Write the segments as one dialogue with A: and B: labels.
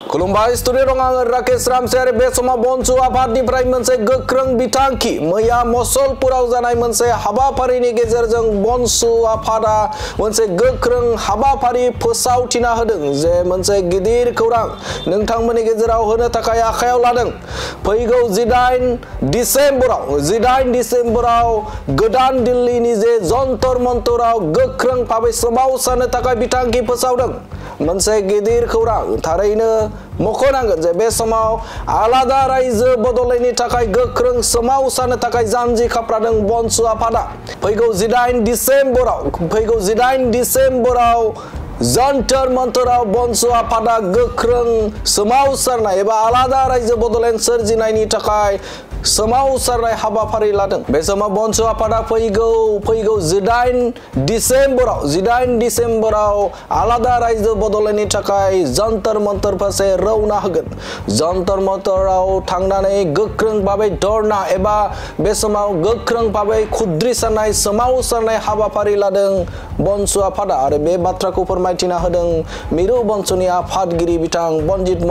A: खुलुमबाय स्टुडियो दं आं राकेश रामसियारि बे समाव बनसु आफादनिफ्राय मोनसे गोख्रों बिथांखि मैया मसलपुराव जानाय मोनसे हाबाफारिनि गेजेरजों बनसु आफादा मोनसे गोख्रों हाबाफारि फोसावथिना होदों जे मोनसे गिदिर खौरां नोंथांमोननि गेजेराव होनो थाखाय आखायाव लादों। फैगौ 18 डिसेम्बराव गोदान दिल्लीनि जे जन्तर मन्तराव गोख्रों भाबै सोमावसारनो थाखाय बिथांखि फोसावदों। मोनसे गिदिर खौरां थारैनो मख'नांगोन जे बे समाव आलादा रायजो बदलायनो थाखाय गोख्रों सोमावसारनो थाखाय जानजि खाफ्रादों बनसु आफादा। फैगौ 18 डिसेम्बराव जन्तर मन्तराव बनसु आफादा गोख्रों सोमावसारनाय एबा आलादा रायजो बदलायन सोरजिनायनि थाखाय सोमावसारनाय हाबाफारि लादों। बे समाव बनसु आफादा फैगौ 18 डिसेम्बराव आलादा रायजो बदलायनो थाखाय जन्तर मन्तर फारसे रौना होगोन। जन्तर मन्तराव थांनानै गोख्रों भाबै धरना एबा बे समाव गोख्रों भाबै खुद्रिसारनाय सोमावसारनाय हाबाफारि लादों बनसु आफादा आरो बे बाथ्राखौ फोरमायथिना होदों मिरु बनसुनि आफादगिरि बिथां बनजित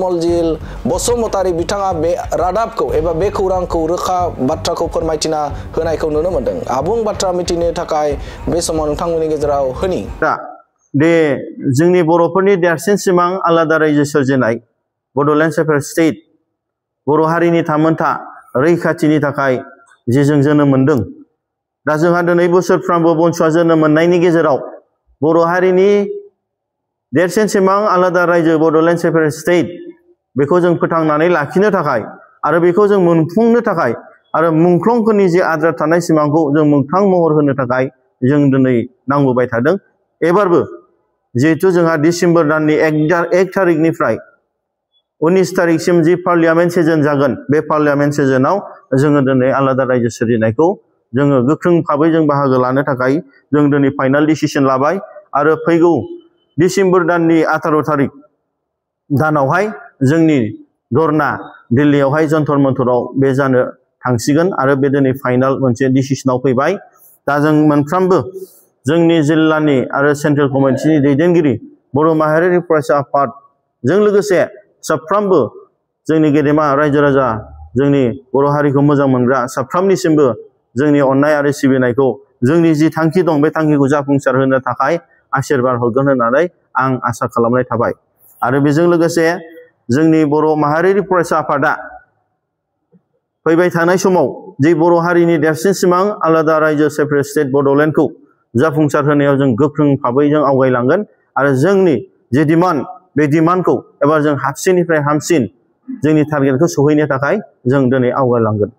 A: मल्जिल बसुमतारी बिथाङा बे रादाबखौ एबा बे खौरांखौ रोखा बाथ्राखौ फोरमायथिना होनायखौ नुनो मोनदों। आबुं बाथ्रा मिथिनो थाखाय बे समाव नोंथांमोननि गेजेराव होनि
B: दे जोंनि बर'फोरनि देरसिन सिमां आलादा रायजो सोरजिनाय बड'लेण्ड सेपारेट स्टेट बर' हारिनि थामोनथा रैखाथिनि थाखाय जे जों जोनोम मोनदों। दा जोंहा दिनै बोसोरफ्रामबो बनसुआ जोनोम मोननायनि गेजेराव बर' हारिनि देरसिन सिमां आलादा रायजो बड'लेण्ड सेपारेट स्टेट बेखौ जों फोथांनानै लाखिनो थाखाय आरो बेखौ जों मोनफुंनो थाखाय आरो मुंख्लंफोरनि जे आद्रा थानाय सिमांखौ जों मोगथां महर होनो थाखाय जों दिनै नांबोबाय थादों। एबारबो जिहेतु जोंहा डिसेम्बर दाननि 1 थारिखनिफ्राय 19 थारिखसिम जि पार्लियामेन्ट सेसन जागोन बे पार्लियामेन्ट सेसनाव जोङो दिनै आलादा रायजो सोरजिनायखौ जोङो गोख्रों भाबै जों बाहागो लानो थाखाय जों दिनै फाइनाल डिसिसन लाबाय आरो फैगौ डिसेम्बर दाननि 18 थारिख दानावहाय जोंनि धरना दिल्लीयावहाय जन्तर मन्तराव बे जानो थांसिगोन आरो बे दिनै फाइनाल मोनसे डिसिसनाव फैबाय। दा जों मोनफ्रोमबो जोंनि जिल्लानि आरो सेन्ट्रेल कमिटिनि दैदेनगिरि बर' माहारियारि फरायसा आफादजों लोगोसे साफ्रोमबो जोंनि गेदेमा रायजो राजा जोंनि बर' हारिखौ मोजां मोनग्रा साफ्रोमनिसिमबो जोंनि अननाय आरो सिबिनायखौ जोंनि जि थांखि दं बे थांखिखौ जाफुंसार होनो थाखाय आशीर्बाद हरगोन होननानै आं आसा खालामनाय थाबाय। आरो बेजों लोगोसे जोंनि बर' माहारियारि फरायसा आफादा फैबाय थानाय समाव जि बर' हारिनि देरसिन सिमां आलादा रायजो सेपारेट स्टेट बड'लेण्डखौ जाफुंसार होनायाव जों गोख्रों भाबै जों आवगायलांगोन आरो जोंनि जे डिमान्ड बे डिमान्डखौ एबा जों हाबसिननिफ्राय हामसिन जोंनि टारगेटखौ सहैनो थाखाय जों दिनै आवगायलांगोन।